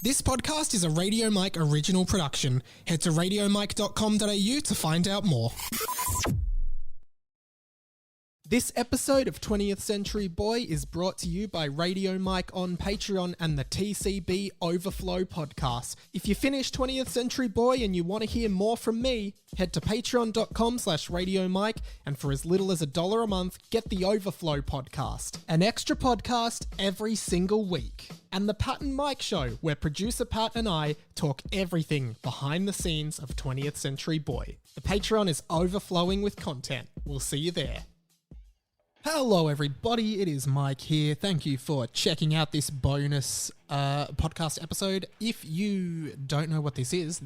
This podcast is a Radio Mike original production. Head to radiomike.com.au to find out more. This episode of 20th Century Boy is brought to you by Radio Mike on Patreon and the TCB Overflow podcast. If you finish 20th Century Boy and you want to hear more from me, head to patreon.com/radiomike and for as little as $1 a month, get the Overflow podcast. An extra podcast every single week. And the Pat and Mike Show, where producer Pat and I talk everything behind the scenes of 20th Century Boy. The Patreon is overflowing with content. We'll see you there. Hello everybody, it is Mike here. Thank you for checking out this bonus podcast episode. If you don't know what this is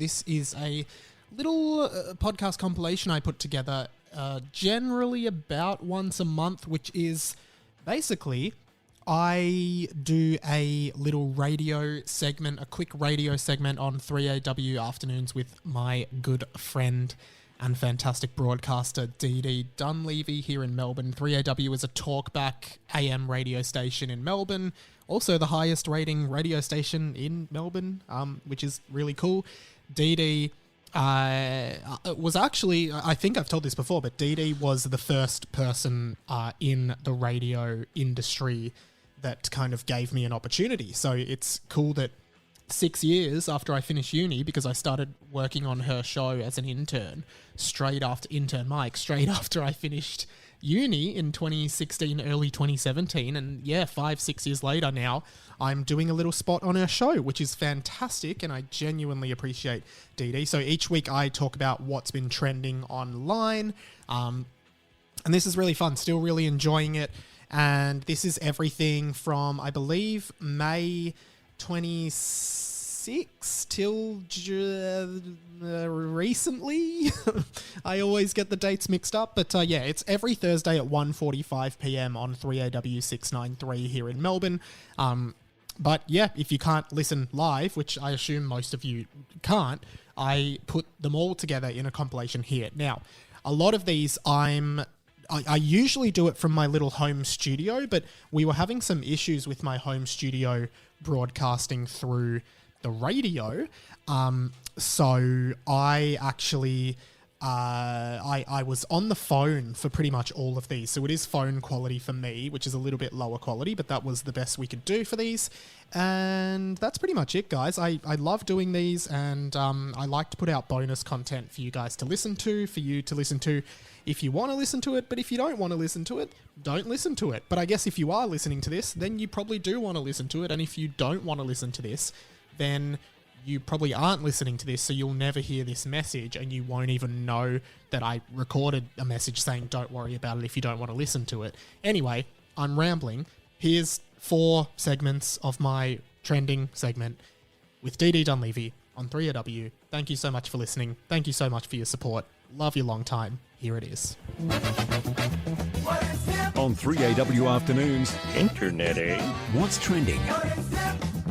a little podcast compilation I put together generally about once a month, which is basically I do a little radio segment, a quick radio segment on 3AW afternoons with my good friend and fantastic broadcaster Dee Dee Dunleavy here in Melbourne. 3AW is a talkback AM radio station in Melbourne, also the highest rating radio station in Melbourne, which is really cool. Dee Dee was actually, I think I've told this before, but Dee Dee was the first person in the radio industry that kind of gave me an opportunity. So it's cool that 6 years after I finished uni, because I started working on her show as an intern, straight after I finished uni in 2016, early 2017. And yeah, 5-6 years later now, I'm doing a little spot on her show, which is fantastic. And I genuinely appreciate Dee Dee. So each week I talk about what's been trending online. And this is really fun, still really enjoying it. And this is everything from, I believe, May 26 till recently. I always get the dates mixed up, but yeah, it's every Thursday at 1:45 p.m. on 3AW 693 here in Melbourne. But yeah, if you can't listen live, which I assume most of you can't, I put them all together in a compilation here. Now, a lot of these I usually do it from my little home studio, but we were having some issues with my home studio broadcasting through the radio. So I actually, I was on the phone for pretty much all of these. So it is phone quality for me, which is a little bit lower quality, but that was the best we could do for these. And that's pretty much it, guys. I love doing these, and I like to put out bonus content for you guys to listen to, for you to listen to if you want to listen to it. But if you don't want to listen to it, don't listen to it. But I guess if you are listening to this, then you probably do want to listen to it. And if you don't want to listen to this, then you probably aren't listening to this, so you'll never hear this message, and you won't even know that I recorded a message saying don't worry about it if you don't want to listen to it. Anyway, I'm rambling. Here's 4 segments of my trending segment with Dee Dee Dunleavy on 3AW. Thank you so much for listening. Thank you so much for your support. Love you long time. Here it is. On 3AW Afternoons, Internet, eh? What's Trending?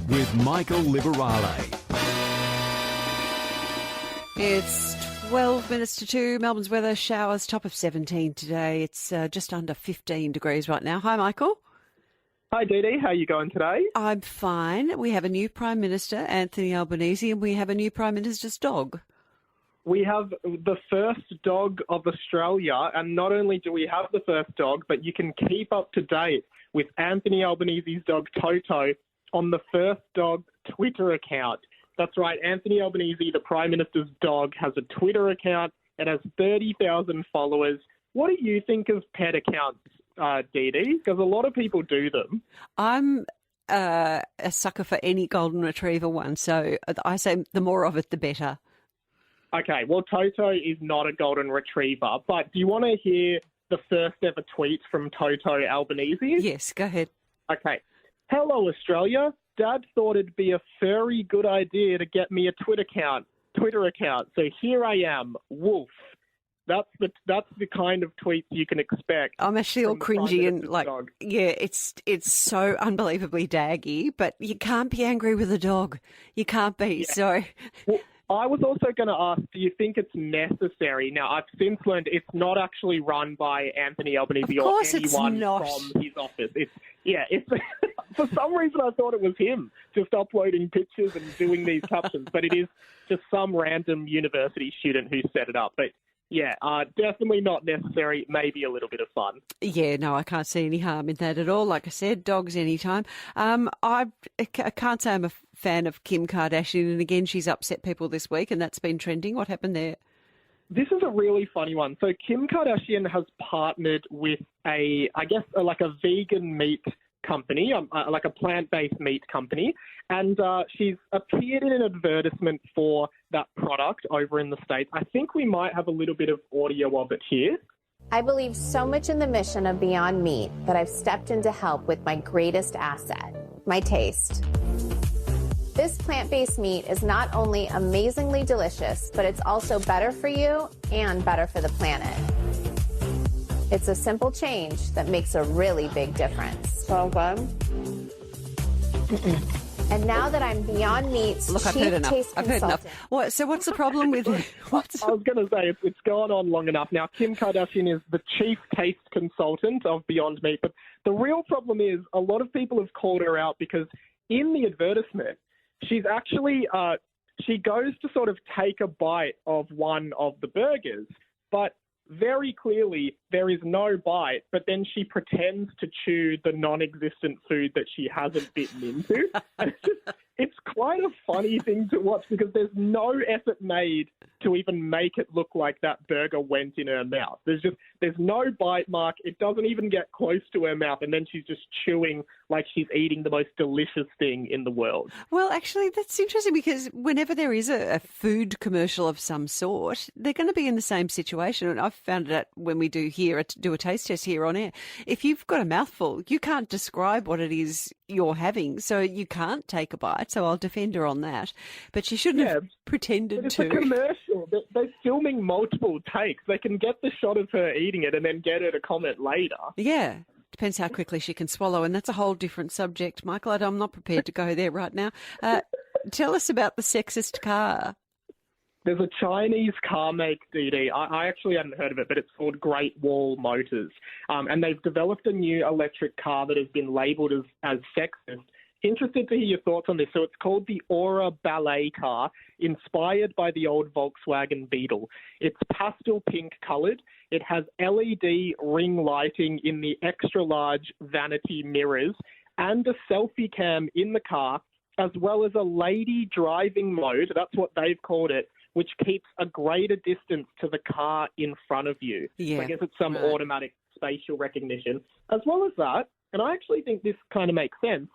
With Michael Liberale. It's 12 minutes to 2. Melbourne's weather, showers, top of 17 today. It's just under 15 degrees right now. Hi, Michael. Hi, Dee Dee. How are you going today? I'm fine. We have a new Prime Minister, Anthony Albanese, and we have a new Prime Minister's dog. We have the first dog of Australia, and not only do we have the first dog, but you can keep up to date with Anthony Albanese's dog Toto on the First Dog Twitter account. That's right, Anthony Albanese, the Prime Minister's dog, has a Twitter account. It has 30,000 followers. What do you think of pet accounts, Dee Dee? Because a lot of people do them. I'm a sucker for any golden retriever one, so I say the more of it, the better. Okay, well, Toto is not a golden retriever, but do you want to hear the first ever tweet from Toto Albanese? Yes, go ahead. Okay. Hello, Australia. Dad thought it'd be a very good idea to get me a Twitter account. So here I am, Wolf. That's the kind of tweets you can expect. I'm actually all cringy and like, dog. Yeah, it's so unbelievably daggy, but you can't be angry with a dog. You can't be. Yeah. So well, I was also going to ask, do you think it's necessary? Now, I've since learned it's not actually run by Anthony Albanese or anyone from his office. It's for some reason I thought it was him just uploading pictures and doing these captions, but it is just some random university student who set it up. But yeah, definitely not necessary. Maybe a little bit of fun. Yeah, no, I can't see any harm in that at all. Like I said, dogs anytime. I can't say I'm a fan of Kim Kardashian, and again, she's upset people this week, and that's been trending. What happened there? This is a really funny one. So Kim Kardashian has partnered with a vegan meat company, like a plant-based meat company, and she's appeared in an advertisement for that product over in the States. I think we might have a little bit of audio of it here. I believe so much in the mission of Beyond Meat that I've stepped in to help with my greatest asset, my taste. This plant-based meat is not only amazingly delicious, but it's also better for you and better for the planet. It's a simple change that makes a really big difference. Well done. And now that I'm Beyond Meat's Look, I've chief heard enough. taste I've heard enough. consultant. So what's the problem with it? I was going to say, it's gone on long enough. Now, Kim Kardashian is the chief taste consultant of Beyond Meat, but the real problem is a lot of people have called her out because in the advertisement, she's actually, she goes to sort of take a bite of one of the burgers, but very clearly there is no bite, but then she pretends to chew the non-existent food that she hasn't bitten into. And it's quite a funny thing to watch because there's no effort made to even make it look like that burger went in her mouth. There's no bite mark. It doesn't even get close to her mouth, and then she's just chewing like she's eating the most delicious thing in the world. Well, actually, that's interesting because whenever there is a food commercial of some sort, they're going to be in the same situation. And I've found it out when we do a taste test here on air. If you've got a mouthful, you can't describe what it is you're having, so you can't take a bite. So I'll defend her on that. But she shouldn't have pretended it's to. It's a commercial. They're filming multiple takes. They can get the shot of her eating it and then get her to comment later. Yeah. Depends how quickly she can swallow, and that's a whole different subject. Michael, I'm not prepared to go there right now. Tell us about the sexist car. There's a Chinese car make, Dee Dee. I actually hadn't heard of it, but it's called Great Wall Motors. And they've developed a new electric car that has been labelled as sexist. Interested to hear your thoughts on this. So it's called the Aura Ballet car, inspired by the old Volkswagen Beetle. It's pastel pink coloured. It has LED ring lighting in the extra-large vanity mirrors and a selfie cam in the car, as well as a lady driving mode, that's what they've called it, which keeps a greater distance to the car in front of you. Yeah, so I guess it's some automatic spatial recognition. As well as that, and I actually think this kind of makes sense,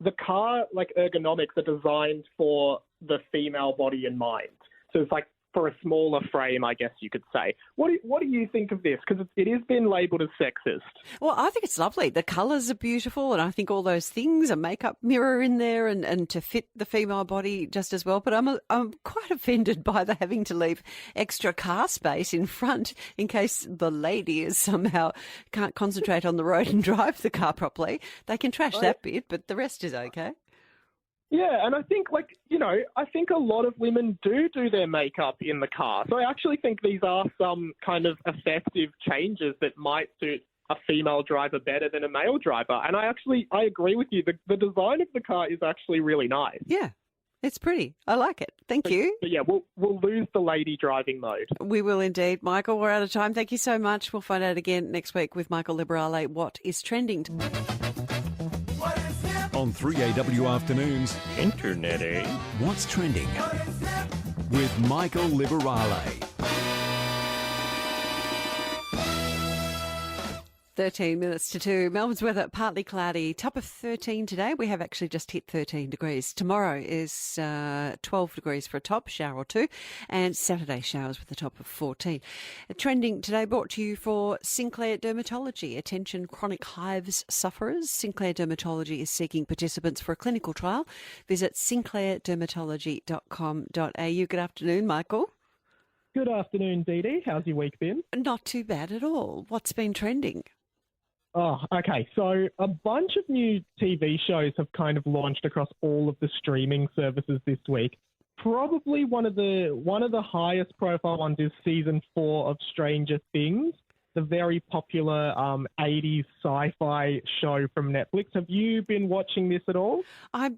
the car, ergonomics are designed for the female body in mind. So it's like for a smaller frame, I guess you could say. What do you think of this? Because it is been labelled as sexist. Well, I think it's lovely. The colours are beautiful, and I think all those things, a makeup mirror in there and to fit the female body just as well. But I'm quite offended by the having to leave extra car space in front in case the lady is somehow can't concentrate on the road and drive the car properly. They can trash that bit, but the rest is okay. Yeah, and I think, I think a lot of women do their makeup in the car. So I actually think these are some kind of effective changes that might suit a female driver better than a male driver. And I agree with you. The design of the car is actually really nice. Yeah, it's pretty. I like it. Thank you. But yeah, we'll lose the lady driving mode. We will indeed. Michael, we're out of time. Thank you so much. We'll find out again next week with Michael Liberale what is trending. On 3AW Afternoons, Internet, eh? What's Trending? With Michael Liberale. 13 minutes to 2. Melbourne's weather, partly cloudy. Top of 13 today. We have actually just hit 13 degrees. Tomorrow is 12 degrees for a top, shower or two. And Saturday showers with a top of 14. Trending today brought to you for Sinclair Dermatology. Attention chronic hives sufferers. Sinclair Dermatology is seeking participants for a clinical trial. Visit sinclairdermatology.com.au. Good afternoon, Michael. Good afternoon, Dee Dee. How's your week been? Not too bad at all. What's been trending? Oh, okay. So a bunch of new TV shows have kind of launched across all of the streaming services this week. probably one of the highest profile ones is season 4 of Stranger Things, the very popular 80s sci-fi show from Netflix. Have you been watching this at all?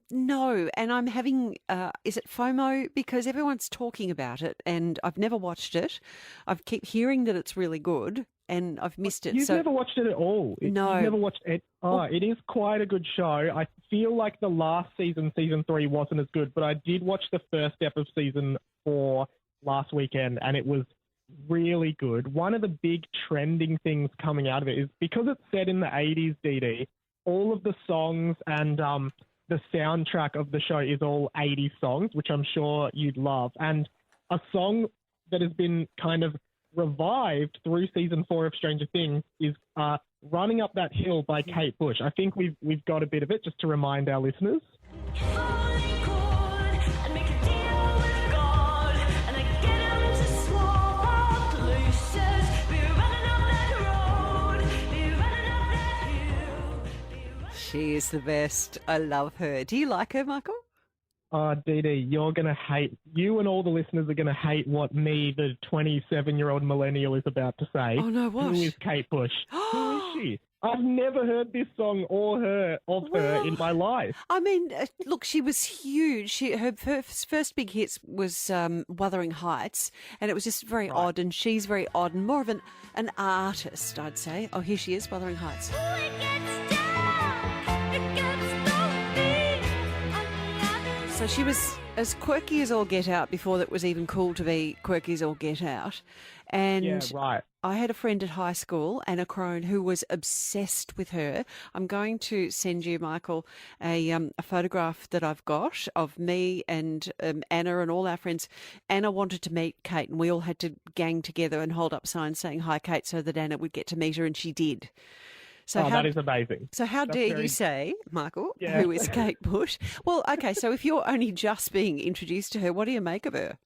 No, and I'm having, is it FOMO? Because everyone's talking about it and I've never watched it. I've kept hearing that it's really good and I've missed it. You've never watched it at all? No. You've never watched it? Oh, it is quite a good show. I feel like the last season 3, wasn't as good, but I did watch the first step of season 4 last weekend and it was really good. One of the big trending things coming out of it is because it's set in the 80s, Dee Dee, all of the songs and the soundtrack of the show is all 80s songs, which I'm sure you'd love. And a song that has been kind of revived through season 4 of Stranger Things is Running Up That Hill by Kate Bush. I think we've got a bit of it just to remind our listeners. She is the best. I love her. Do you like her, Michael? Dee Dee, you and all the listeners are going to hate what me, the 27-year-old millennial, is about to say. Oh, no, what? Who is Kate Bush? Who is she? I've never heard this song or her in my life. I mean, look, she was huge. Her first big hits was Wuthering Heights, and it was just very odd, and she's very odd and more of an artist, I'd say. Oh, here she is, Wuthering Heights. So she was as quirky as all get out before that was even cool to be quirky as all get out. And yeah, right. I had a friend at high school, Anna Crone, who was obsessed with her. I'm going to send you, Michael, a photograph that I've got of me and Anna and all our friends. Anna wanted to meet Kate and we all had to gang together and hold up signs saying, "Hi, Kate," so that Anna would get to meet her, and she did. So that is amazing. So how dare you say, Michael, who is Kate Bush? Well, okay, so if you're only just being introduced to her, what do you make of her?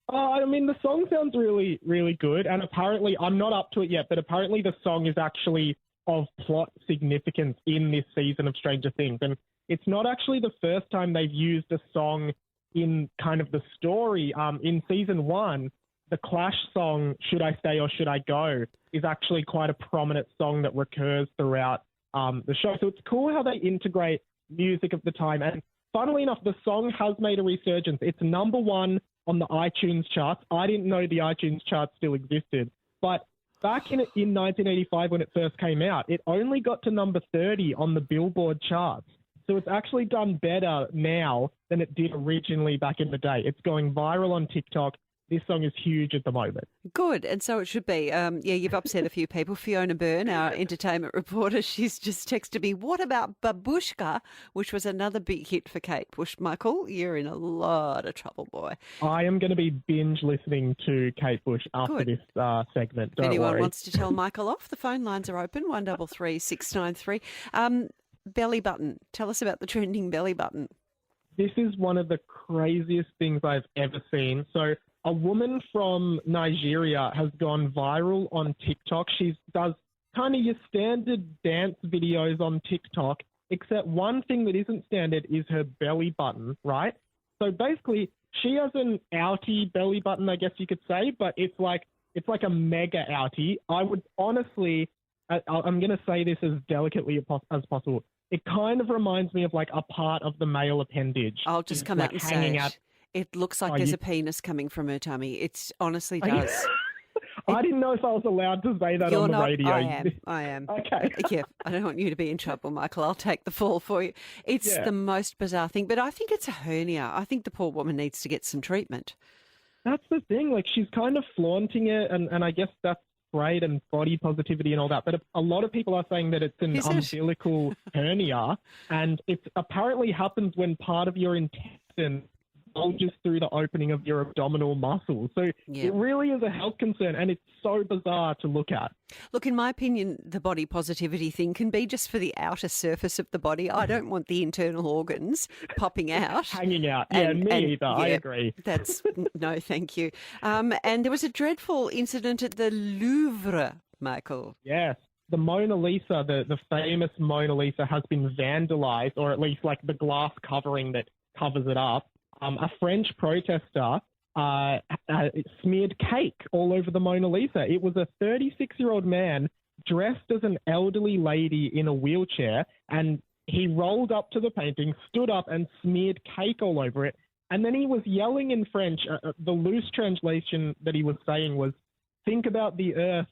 I mean, the song sounds really, really good. And apparently, I'm not up to it yet, but apparently the song is actually of plot significance in this season of Stranger Things. And it's not actually the first time they've used a song in kind of the story. In season 1, the Clash song, "Should I Stay or Should I Go," is actually quite a prominent song that recurs throughout the show. So it's cool how they integrate music of the time. And funnily enough, the song has made a resurgence. It's number 1 on the iTunes charts. I didn't know the iTunes charts still existed. But back in 1985 when it first came out, it only got to number 30 on the Billboard charts. So it's actually done better now than it did originally back in the day. It's going viral on TikTok. This song is huge at the moment. Good, and so it should be. You've upset a few people. Fiona Byrne, our entertainment reporter, she's just texted me, "What about Babushka?" which was another big hit for Kate Bush. Michael, you're in a lot of trouble, boy. I am going to be binge listening to Kate Bush after this segment. Don't If anyone worry. wants to tell Michael off, the phone lines are open, 133 693. Belly button. Tell us about the trending belly button. This is one of the craziest things I've ever seen. So a woman from Nigeria has gone viral on TikTok. She does kind of your standard dance videos on TikTok, except one thing that isn't standard is her belly button, right? So basically, she has an outie belly button, I guess you could say, but it's like a mega outie. I would honestly, I'm going to say this as delicately as possible. It kind of reminds me of like a part of the male appendage. I'll just come out and say it. It looks like there's a penis coming from her tummy. It honestly does. I didn't know if I was allowed to say that on the radio. I am. Okay. Yeah, I don't want you to be in trouble, Michael. I'll take the fall for you. It's the most bizarre thing, but I think it's a hernia. I think the poor woman needs to get some treatment. That's the thing. Like, she's kind of flaunting it, and I guess that's great, and body positivity and all that. But a lot of people are saying that it's an umbilical hernia, and it apparently happens when part of your intestine bulges through the opening of your abdominal muscle. So it really is a health concern, and it's so bizarre to look at. Look, in my opinion, the body positivity thing can be just for the outer surface of the body. I don't want the internal organs popping out. Hanging out. Me either. I agree. No, thank you. And there was a dreadful incident at the Louvre, Michael. Yes. The Mona Lisa, the famous Mona Lisa, has been vandalized, or at least like the glass covering that covers it up, a French protester smeared cake all over the Mona Lisa. It was a 36-year-old man dressed as an elderly lady in a wheelchair, and he rolled up to the painting, stood up and smeared cake all over it. And then he was yelling in French. The loose translation that he was saying was, "Think about the earth.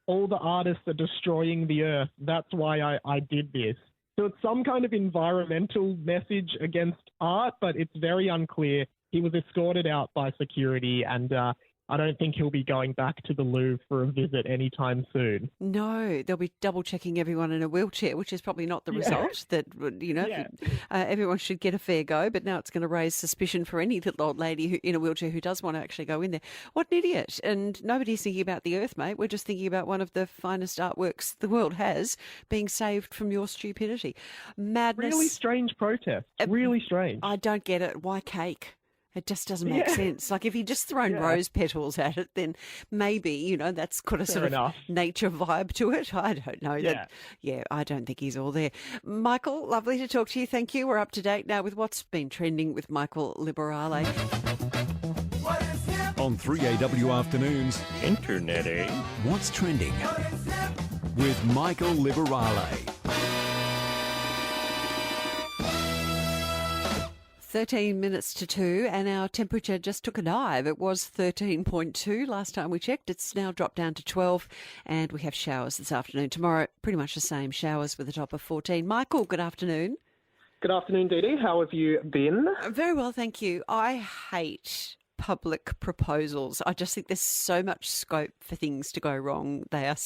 All the artists are destroying the earth. That's why I did this." So it's some kind of environmental message against art, but it's very unclear. He was escorted out by security, and I don't think he'll be going back to the Louvre for a visit anytime soon. No, they'll be double-checking everyone in a wheelchair, which is probably not the result that, everyone should get a fair go. But now it's going to raise suspicion for any little old lady in a wheelchair who does want to actually go in there. What an idiot. And nobody's thinking about the earth, mate. We're just thinking about one of the finest artworks the world has being saved from your stupidity. Madness. Really strange protest. Really strange. I don't get it. Why cake? It just doesn't make sense. Like if you just thrown rose petals at it, then maybe, that's got a sort of nature vibe to it. I don't know. I don't think he's all there. Michael, lovely to talk to you. Thank you. We're up to date now with what's been trending with Michael Liberale. On 3AW Afternoons, Internet, eh? What's Trending? With Michael Liberale. 13 minutes to 2 and our temperature just took a dive. It was 13.2 last time we checked. It's now dropped down to 12 and we have showers this afternoon. Tomorrow, pretty much the same, showers with a top of 14. Michael, good afternoon. Good afternoon, Dee Dee. How have you been? Very well, thank you. I hate public proposals. I just think there's so much scope for things to go wrong. They are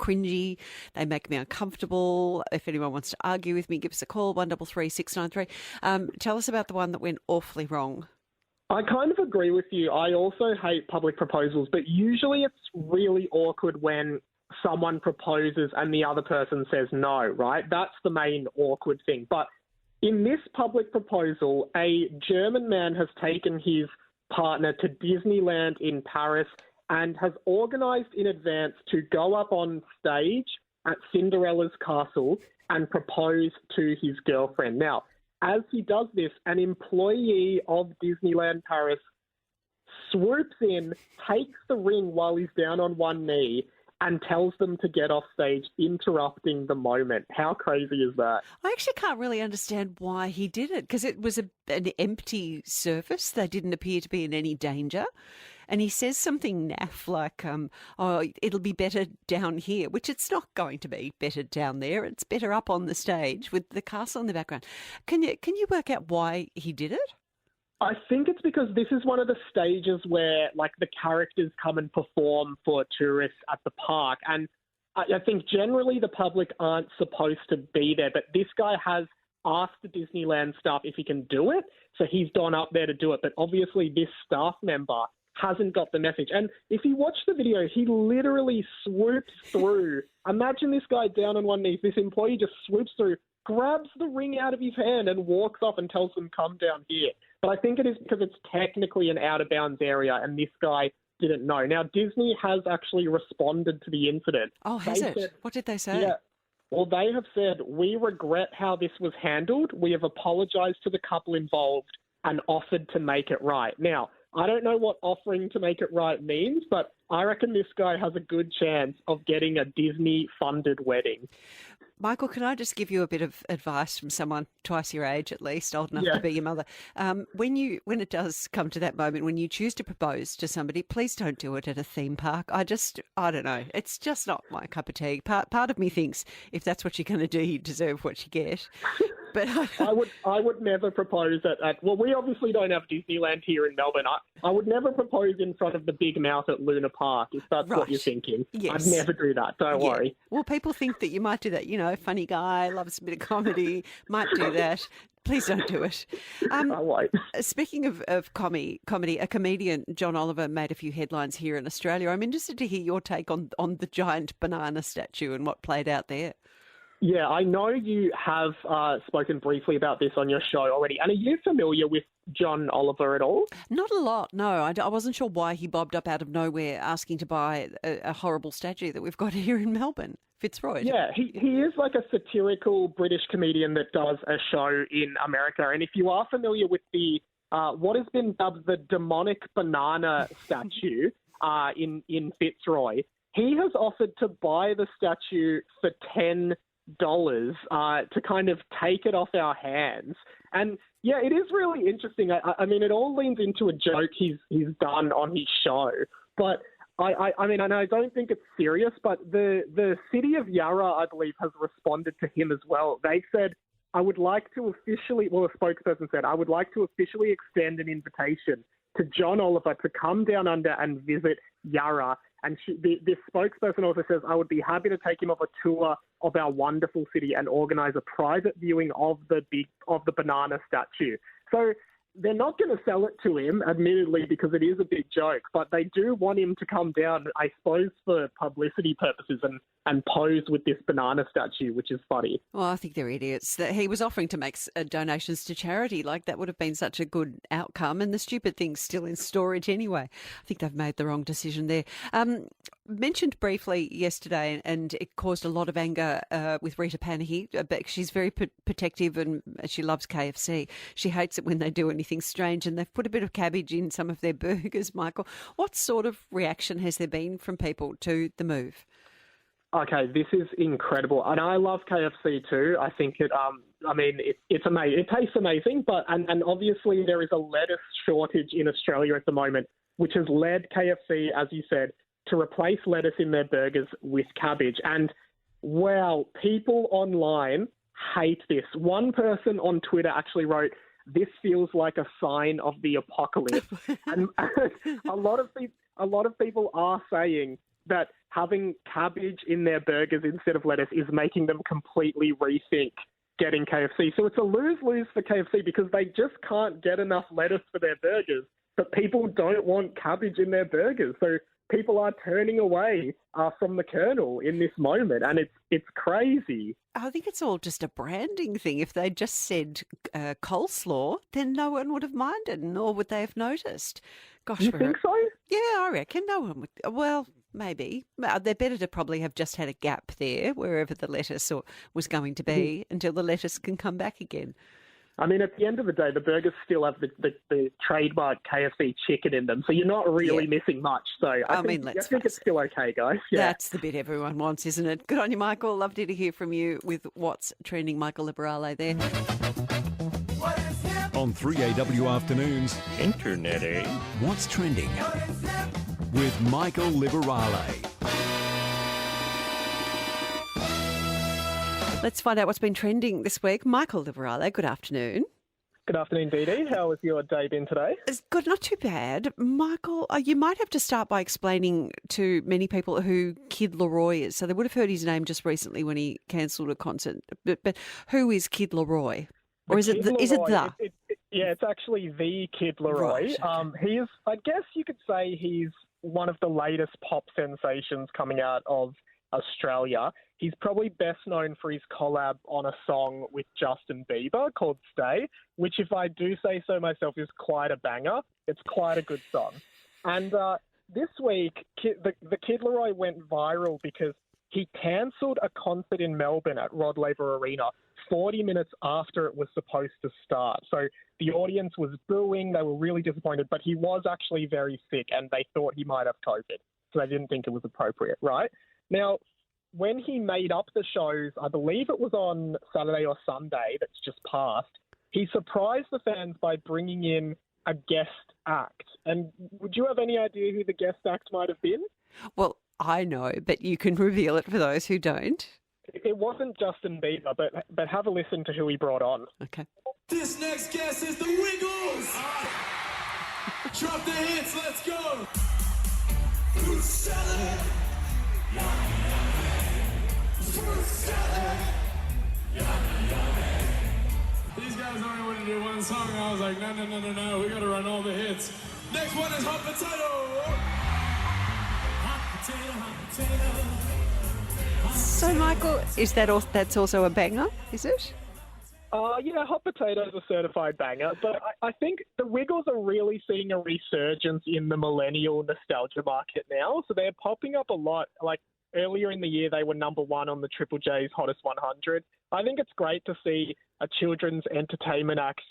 cringy. They make me uncomfortable. If anyone wants to argue with me, give us a call, 133 693. Tell us about the one that went awfully wrong. I kind of agree with you. I also hate public proposals, but usually it's really awkward when someone proposes and the other person says no, right? That's the main awkward thing. But in this public proposal, a German man has taken his partner to Disneyland in Paris and has organised in advance to go up on stage at Cinderella's castle and propose to his girlfriend. Now, as he does this, an employee of Disneyland Paris swoops in, takes the ring while he's down on one knee, and tells them to get off stage, interrupting the moment. How crazy is that? I actually can't really understand why he did it, because it was an empty surface. They didn't appear to be in any danger. And he says something naff like, it'll be better down here, which it's not going to be better down there. It's better up on the stage with the castle in the background. Can you work out why he did it? I think it's because this is one of the stages where, the characters come and perform for tourists at the park. And I think generally the public aren't supposed to be there, but this guy has asked the Disneyland staff if he can do it. So he's gone up there to do it. But obviously this staff member hasn't got the message. And if you watch the video, he literally swoops through. Imagine this guy down on one knee. This employee just swoops through, grabs the ring out of his hand and walks off and tells them, come down here. But I think it is because it's technically an out-of-bounds area and this guy didn't know. Now, Disney has actually responded to the incident. Oh, has it? What did they say? Yeah. Well, they have said, we regret how this was handled. We have apologised to the couple involved and offered to make it right. Now, I don't know what offering to make it right means, but I reckon this guy has a good chance of getting a Disney-funded wedding. Michael, can I just give you a bit of advice from someone twice your age, at least, old enough to be your mother? When it does come to that moment, when you choose to propose to somebody, please don't do it at a theme park. I don't know. It's just not my cup of tea. Part of me thinks if that's what you're going to do, you deserve what you get. But I would never propose well, we obviously don't have Disneyland here in Melbourne. I would never propose in front of the big mouth at Luna Park, if that's what you're thinking. Yes. I'd never do that. Don't worry. Well, people think that you might do that. Funny guy, loves a bit of comedy, might do that. Please don't do it. I won't. Speaking of comedy, a comedian, John Oliver, made a few headlines here in Australia. I'm interested to hear your take on the giant banana statue and what played out there. Yeah, I know you have spoken briefly about this on your show already. And are you familiar with John Oliver at all? Not a lot, no. I wasn't sure why he bobbed up out of nowhere asking to buy a horrible statue that we've got here in Melbourne. Fitzroy. Yeah, he is like a satirical British comedian that does a show in America. And if you are familiar with the what has been dubbed the demonic banana statue in Fitzroy. He has offered to buy the statue for $10 to kind of take it off our hands. And yeah, it is really interesting. I mean, it all leans into a joke he's done on his show. But I mean, I don't think it's serious, but the city of Yarra, I believe, has responded to him as well. They said, I would like to officially, well, a spokesperson said, I would like to officially extend an invitation to John Oliver to come down under and visit Yarra. And this spokesperson also says, I would be happy to take him on a tour of our wonderful city and organise a private viewing of the banana statue. So they're not going to sell it to him, admittedly, because it is a big joke, but they do want him to come down, I suppose, for publicity purposes and pose with this banana statue, which is funny. Well, I think they're idiots. That he was offering to make donations to charity. Like, that would have been such a good outcome, and the stupid thing's still in storage anyway. I think they've made the wrong decision there. Mentioned briefly yesterday, and it caused a lot of anger with Rita Panahy, but she's very protective and she loves KFC. She hates it when they do anything strange, and they've put a bit of cabbage in some of their burgers, Michael. What sort of reaction has there been from people to the move? Okay, this is incredible. And I love KFC too. I think it's amazing. It tastes amazing, but and obviously there is a lettuce shortage in Australia at the moment, which has led KFC, as you said, to replace lettuce in their burgers with cabbage. And wow, people online hate this. One person on Twitter actually wrote, "This feels like a sign of the apocalypse." And a lot of people are saying that having cabbage in their burgers instead of lettuce is making them completely rethink getting KFC. So it's a lose-lose for KFC because they just can't get enough lettuce for their burgers, but people don't want cabbage in their burgers. So people are turning away from the Colonel in this moment, and it's crazy. I think it's all just a branding thing. If they just said coleslaw, then no one would have minded, nor would they have noticed. Gosh, you think so? Yeah, I reckon no one would. Well, maybe. They're better to probably have just had a gap there, wherever the lettuce was going to be, until the lettuce can come back again. I mean, at the end of the day, the burgers still have the trademark KFC chicken in them, so you're not really missing much. So I think it's still okay, guys. Yeah. That's the bit everyone wants, isn't it? Good on you, Michael. Lovely to hear from you with what's trending. Michael Liberale there. On 3AW Afternoons, Internet, eh? What's Trending? With Michael Liberale. Let's find out what's been trending this week. Michael Liberale, good afternoon. Good afternoon, Dee Dee. How has your day been today? It's good, not too bad. Michael, you might have to start by explaining to many people who Kid Laroi is. So they would have heard his name just recently when he cancelled a concert. But who is Kid Laroi? Or is it the? Yeah, it's actually the Kid Laroi. Right, okay. He is, I guess you could say he's one of the latest pop sensations coming out of Australia. He's probably best known for his collab on a song with Justin Bieber called Stay, which, if I do say so myself, is quite a banger. It's quite a good song. And this week, the Kid Laroi went viral because he cancelled a concert in Melbourne at Rod Laver Arena 40 minutes after it was supposed to start. So the audience was booing. They were really disappointed, but he was actually very sick and they thought he might have COVID. So they didn't think it was appropriate, right? Now, when he made up the shows, I believe it was on Saturday or Sunday that's just passed, he surprised the fans by bringing in a guest act. And would you have any idea who the guest act might have been? Well, I know, but you can reveal it for those who don't. It wasn't Justin Bieber, but have a listen to who he brought on. Okay. This next guest is the Wiggles. Drop the hits, let's go. Fruit salad. Fruit salad. These guys only wanted to do one song. I was like, no, we gotta run all the hits. Next one is Hot Potato. Hot potato, hot potato. So, Michael, is that's also a banger, is it? Yeah, Hot Potato is a certified banger, but I think the Wiggles are really seeing a resurgence in the millennial nostalgia market now. So they're popping up a lot. Like earlier in the year, they were number one on the Triple J's Hottest 100. I think it's great to see a children's entertainment act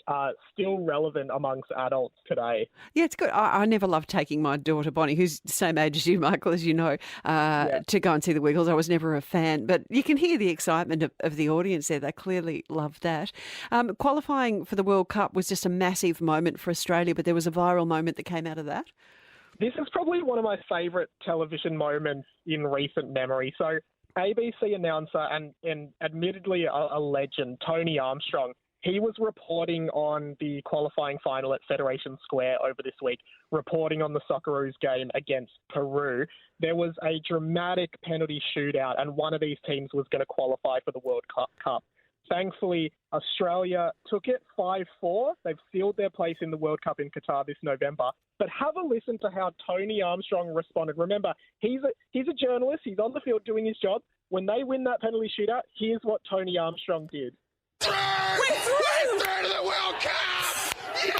still relevant amongst adults today. Yeah, it's good. I never loved taking my daughter Bonnie, who's the same age as you, Michael, as you know, to go and see the Wiggles. I was never a fan, but you can hear the excitement of the audience there. They clearly loved that. Qualifying for the World Cup was just a massive moment for Australia, but there was a viral moment that came out of that. This is probably one of my favourite television moments in recent memory. So ABC announcer and admittedly a legend, Tony Armstrong, he was reporting on the qualifying final at Federation Square over this week, reporting on the Socceroos game against Peru. There was a dramatic penalty shootout, and one of these teams was going to qualify for the World Cup. Thankfully, Australia took it 5-4. They've sealed their place in the World Cup in Qatar this November. But have a listen to how Tony Armstrong responded. Remember, he's a journalist. He's on the field doing his job. When they win that penalty shootout, here's what Tony Armstrong did. We're through to the World Cup! Yeah!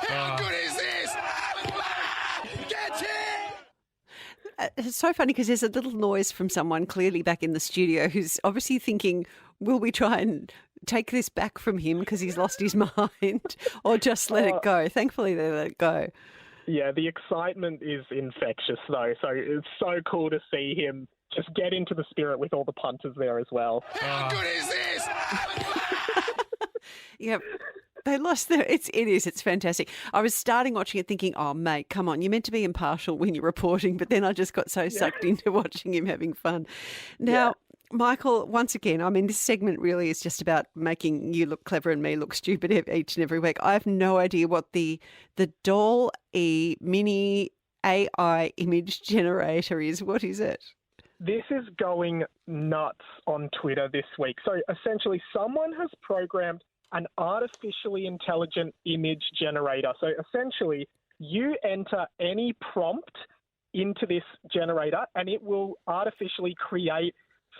How good is this? Get it! It's so funny because there's a little noise from someone clearly back in the studio who's obviously thinking, will we try and take this back from him because he's lost his mind, or just let it go? Thankfully, they let it go. Yeah, the excitement is infectious, though. So it's so cool to see him just get into the spirit with all the punters there as well. How good is this? Yeah. They lost their... It's fantastic. I was starting watching it thinking, oh, mate, come on, you're meant to be impartial when you're reporting, but then I just got so sucked into watching him having fun. Now, Michael, once again, I mean, this segment really is just about making you look clever and me look stupid each and every week. I have no idea what the Doll-E mini AI image generator is. What is it? This is going nuts on Twitter this week. So essentially, someone has programmed an artificially intelligent image generator. So essentially, you enter any prompt into this generator and it will artificially create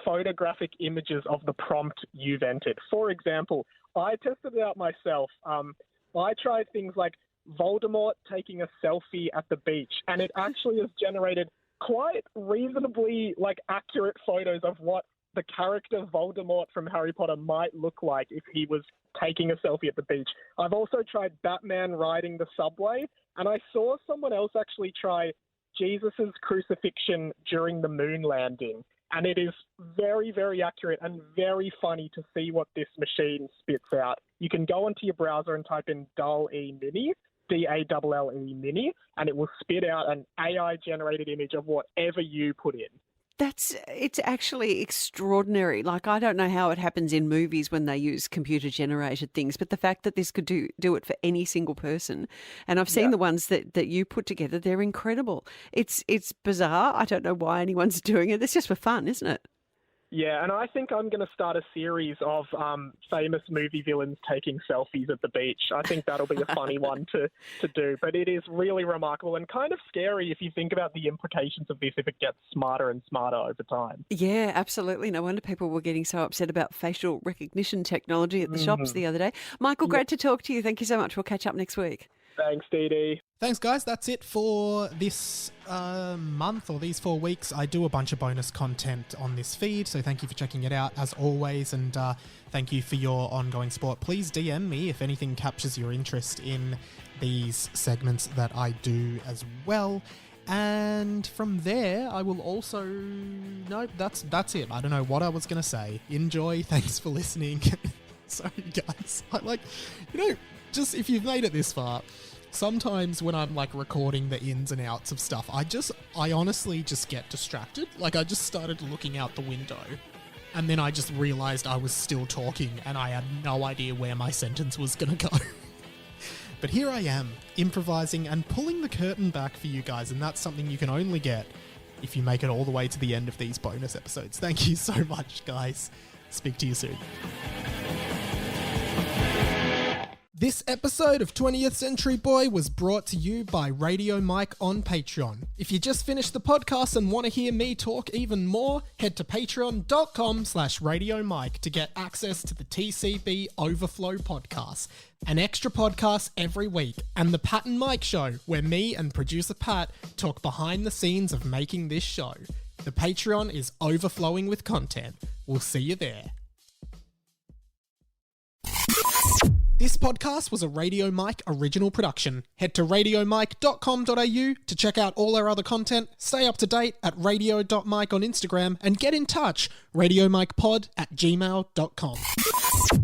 photographic images of the prompt you've entered. For example, I tested it out myself. I tried things like Voldemort taking a selfie at the beach, and it actually has generated quite reasonably accurate photos of what the character Voldemort from Harry Potter might look like if he was taking a selfie at the beach. I've also tried Batman riding the subway, and I saw someone else actually try Jesus's crucifixion during the moon landing. And it is very, very accurate and very funny to see what this machine spits out. You can go onto your browser and type in Doll-E Mini, Dalle Mini, and it will spit out an AI-generated image of whatever you put in. It's actually extraordinary. I don't know how it happens in movies when they use computer generated things, but the fact that this could do it for any single person. And I've seen the ones that you put together, they're incredible. It's bizarre. I don't know why anyone's doing it. It's just for fun, isn't it? Yeah, and I think I'm going to start a series of famous movie villains taking selfies at the beach. I think that'll be a funny one to do. But it is really remarkable and kind of scary if you think about the implications of this if it gets smarter and smarter over time. Yeah, absolutely. No wonder people were getting so upset about facial recognition technology at the shops the other day. Michael, great to talk to you. Thank you so much. We'll catch up next week. Thanks, Dee Dee. Thanks, guys. That's it for this month or these 4 weeks. I do a bunch of bonus content on this feed, so thank you for checking it out as always, and thank you for your ongoing support. Please DM me if anything captures your interest in these segments that I do as well. And from there, I will also... No, that's it. I don't know what I was going to say. Enjoy. Thanks for listening. Sorry, guys. Just if you've made it this far, sometimes when I'm recording the ins and outs of stuff, I honestly just get distracted. I just started looking out the window and then I just realized I was still talking and I had no idea where my sentence was going to go. But here I am, improvising and pulling the curtain back for you guys, and that's something you can only get if you make it all the way to the end of these bonus episodes. Thank you so much, guys. Speak to you soon. This episode of 20th Century Boy was brought to you by Radio Mike on Patreon. If you just finished the podcast and want to hear me talk even more, head to patreon.com/Radio Mike to get access to the TCB Overflow podcast, an extra podcast every week, and the Pat and Mike Show, where me and producer Pat talk behind the scenes of making this show. The Patreon is overflowing with content. We'll see you there. This podcast was a Radio Mike original production. Head to radiomike.com.au to check out all our other content, stay up to date at radio.mike on Instagram, and get in touch, radiomikepod@gmail.com.